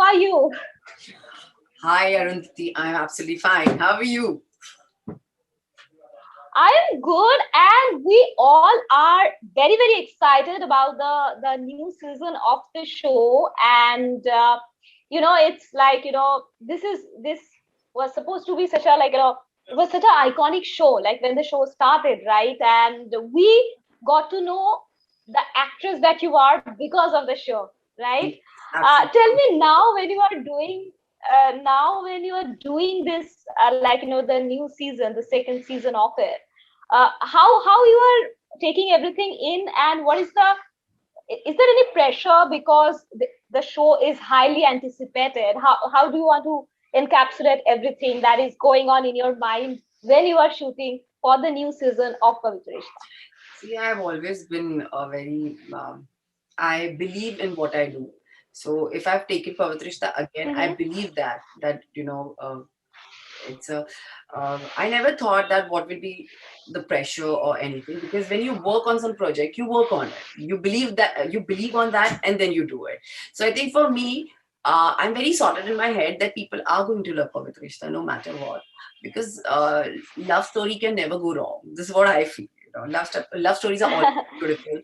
are you? Hi, Arundhati. I'm absolutely fine. How are you? I am good, and we all are very, very excited about the new season of the show. And it's like this was supposed to be such a it was such an iconic show. Like when the show started, right? And we got to know the actress that you are because of the show, right? Yes, absolutely. Tell me now when you are doing this, the new season, the second season of it, how you are taking everything in, and what is there any pressure because the show is highly anticipated? How do you want to encapsulate everything that is going on in your mind when you are shooting for the new season of Pavitra Rishta? See, I've always been a very, I believe in what I do. So if I've taken Pavitrishta again, I Mm-hmm. believe it's a, I never thought that what will be the pressure or anything, because when you work on some project, you work on it. You believe on that, and then you do it. So I think for me, I'm very sorted in my head that people are going to love Pavitrishta no matter what, because love story can never go wrong. This is what I feel. Love stories are always beautiful,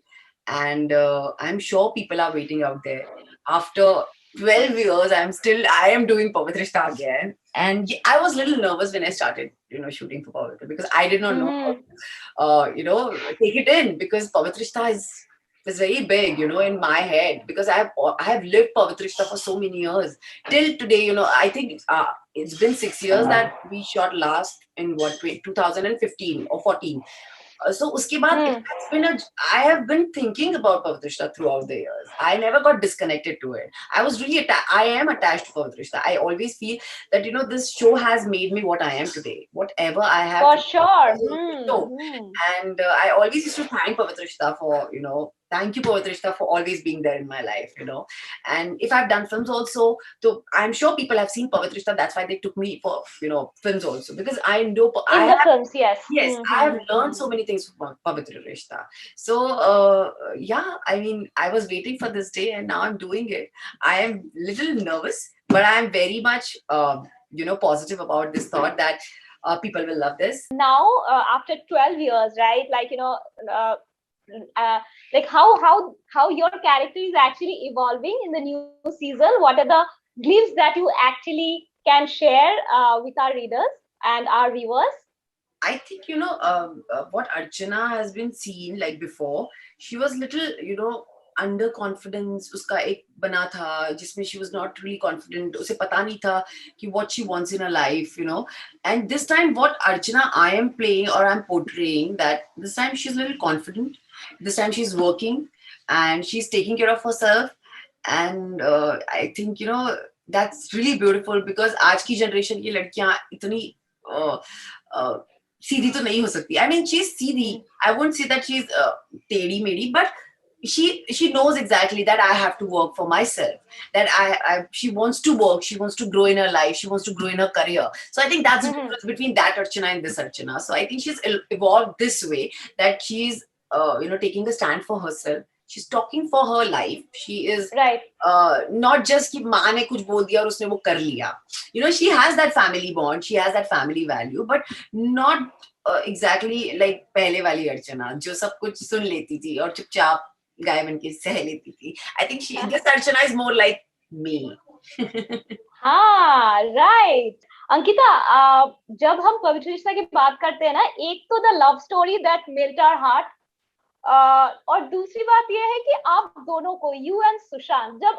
and I'm sure people are waiting out there after 12 years. I am doing Pavitrishta again. And I was a little nervous when I started, shooting for Pavitra, because I did not know how Mm-hmm. to, take it in, because Pavitrishta is very big, in my head, because I have lived Pavitrishta for so many years. Till today, I think it's been 6 years that we shot last in 2015 or 14. So uske baad, I have been thinking about Pavitrishta throughout the years. I never got disconnected to it. I am attached to Pavitrishta. I always feel that, this show has made me what I am today. Whatever I have For today, sure. because of the show. And I always used to thank Pavitrishta for, thank you, Pavitrishta, for always being there in my life. And if I've done films also, so I'm sure people have seen Pavitrishta. That's why they took me for, films also, because I know I In the films, yes. Yes, I have learned Mm-hmm. so many things from Pavitra Rishta. So, yeah, I mean, I was waiting for this day, and now I'm doing it. I am little nervous, but I'm very much, positive about this thought that people will love this. Now, after 12 years, right? Uh, uh, like how your character is actually evolving in the new season. What are the glimpses that you actually can share with our readers and our viewers? I think, what Archana has been seen like before. She was little, under confidence. उसका एक बना था जिसमें she was not really confident. उसे पता नहीं था कि what she wants in her life. And this time, what Archana I am playing, or I'm portraying, that this time she's a little confident. This time she's working, and she's taking care of herself. And I think, that's really beautiful, because आज की generation की लड़कियां इतनी uh, uh, सीधी तो नहीं हो सकती. I mean, she's Sidhi. I won't say that she's टेढ़ी मेढ़ी, but she knows exactly that I have to work for myself. That she wants to work. She wants to grow in her life. She wants to grow in her career. So I think that's the Mhm. difference between that Archana and this Archana. So I think she's evolved this way, that she's taking a stand for herself. She's talking for her life. She is Right. not just कि माँ ने कुछ बोल दिया और उसने वो कर लिया. She has that family bond. She has that family value, but not exactly like पहले वाली अर्चना जो सब कुछ सुन लेती थी और चुपचाप गाय बन के सह लेती थी. I think this Archana is more like me. हाँ, राइट. अंकिता, जब हम पवित्र रिश्ता की बात करते हैं ना, एक तो the love story that melt our heart, और दूसरी बात यह है कि आप दोनों को, यू एंड सुशांत, जब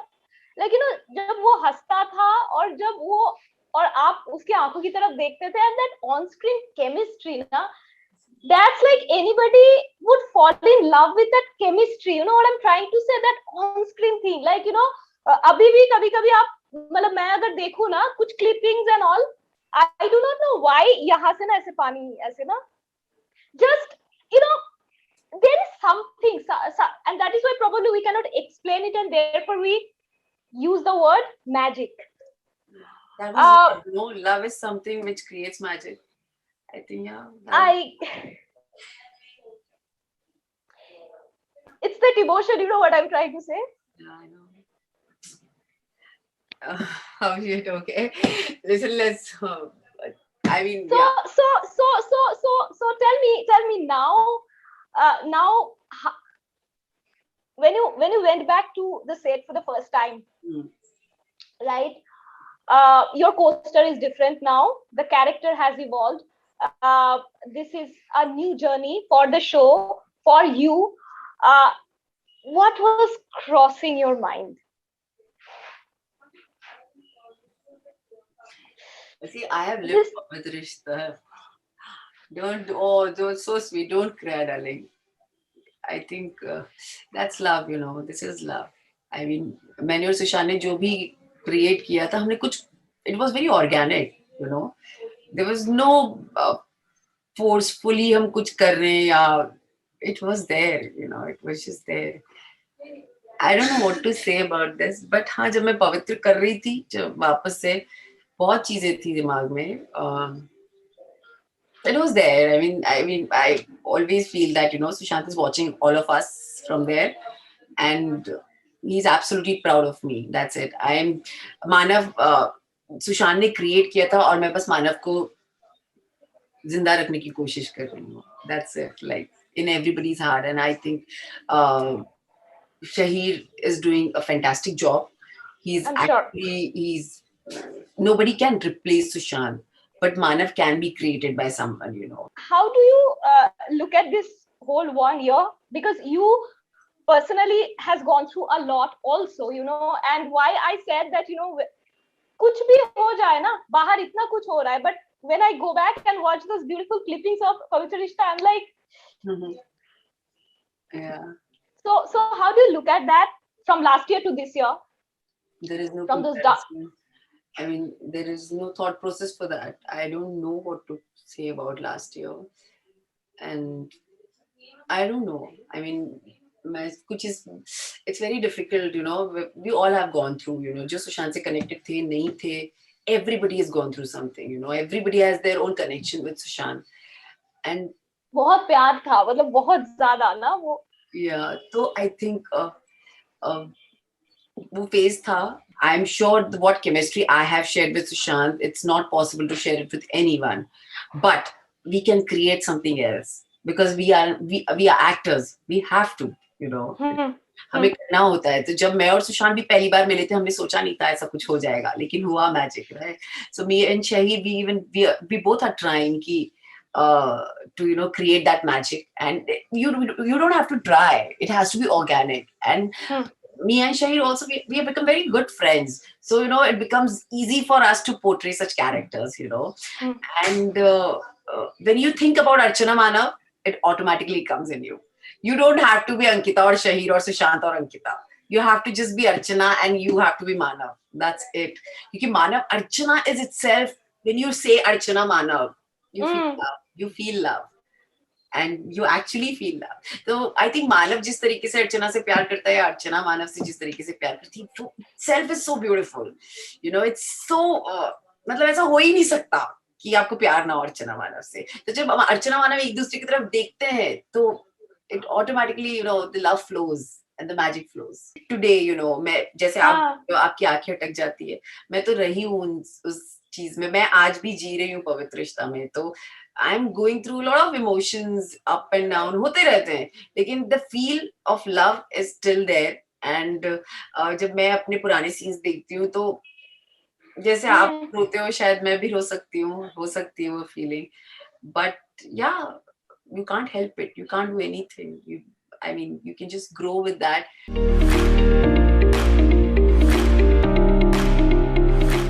जब वो हंसता था और जब वो और आप उसकी आंखों की तरफ देखते थे, and that on screen chemistry ना, that's like anybody would fall in love with that chemistry. You know what I'm trying to say? That on screen thing, अभी भी कभी कभी आप, मतलब मैं अगर देखूं ना कुछ clippings and all, I do not know why यहाँ से ना ऐसे पानी ऐसे ना, just, you know there is something, and that is why probably we cannot explain it, and therefore we use the word magic. That was love. Love is something which creates magic. I think, yeah. I It's that emotion, you know what I'm trying to say? Yeah, I know. Oh shit, okay. Listen, let's. I mean, So yeah. so tell me now, now when you went back to the set for the first time, Mm. right? Your coaster is different now. The character has evolved. This is a new journey for the show for you. Uh, what was crossing your mind? See, I have lived This with Rishta. Don't, so sweet. Don't cry, darling. I think that's love, you know. This is love. I mean, मैंने और सुशांत ने जो भी create किया था, हमने कुछ, it was very organic, you know. There was no forcefully हम कुछ कर रहे हैं या it was there, you know. It was just there. I don't know what to say about this, but हाँ जब मैं पवित्र कर रही थी, जब वापस से बहुत चीजें थी दिमाग में. It was there. I always feel that, you know, Sushant is watching all of us from there, and he's absolutely proud of me. That's it. I am Manav. Sushant ने क्रिएट किया था और मैं बस मानव को जिंदा रखने की कोशिश कर रही हूँ. That's it. Like in everybody's heart, and I think Shahir is doing a fantastic job. He's I'm sure. actually he's nobody can replace Sushant, but Manav can be created by someone, you know. How do you look at this whole 1 year? Because you personally has gone through a lot also, you know, and why I said that, you know, कुछ भी हो जाए ना, बाहर इतना कुछ हो रहा है, but when I go back and watch those beautiful clippings of Pavitra Rishta, I'm like, Yeah. So how do you look at that from last year to this year? There is no From those comparison. I mean, there is no thought process for that. I don't know what to say about last year, and I don't know. I mean, it's very difficult, you know. We all have gone through, you know. Just Sushant se connected the, nahi the. Everybody has gone through something, you know. Everybody has their own connection with Sushant, and बहुत प्यार था, मतलब बहुत ज्यादा ना वो. Yeah, so I think वो phase था. I'm sure what chemistry I have shared with Sushant, it's not possible to share it with anyone. But we can create something else because we are actors. We have to, you know. हमें करना होता है. तो जब मैं और सुशांत भी पहली बार मिले थे, हमने सोचा नहीं था ऐसा कुछ हो जाएगा, लेकिन हुआ magic, right? So me and Shahid, we both are trying ki, to, you know, create that magic, and you don't have to try. It has to be organic. And me and Shahid also, we have become very good friends. So, you know, it becomes easy for us to portray such characters, you know. And when you think about Archana Manav, it automatically comes in you. You don't have to be Ankita or Shahir or Sushant or Ankita. You have to just be Archana and you have to be Manav. That's it. Because Manav, Archana is itself, when you say Archana Manav, you feel love. You feel love. And you actually feel love. So I think Manav जिस तरीके से अर्चना से प्यार करता है, अर्चना मानव से जिस तरीके से प्यार करती है, वो itself is so beautiful. You know, it's so मतलब ऐसा हो ही नहीं सकता कि आपको प्यार ना हो अर्चना मानव से. तो जब अर्चना मानव एक दूसरे की तरफ देखते हैं, तो it automatically, you know, the love flows and the magic flows. Today, you know, मैं जैसे आपकी आंखें अटक जाती है, मैं तो रही हूँ उस चीज में. मैं आज भी जी रही हूँ पवित्र रिश्ता में. तो I'm going through a lot of emotions, up and down, होते रहते हैं, लेकिन the feel of love is still there. And जब मैं अपने पुराने scenes देखती हूँ, तो जैसे आप रोते हो, शायद मैं भी रो सकती हूँ, हो सकती है वो feeling. But yeah, you can't help it. You can't do anything. I mean, you can just grow with that.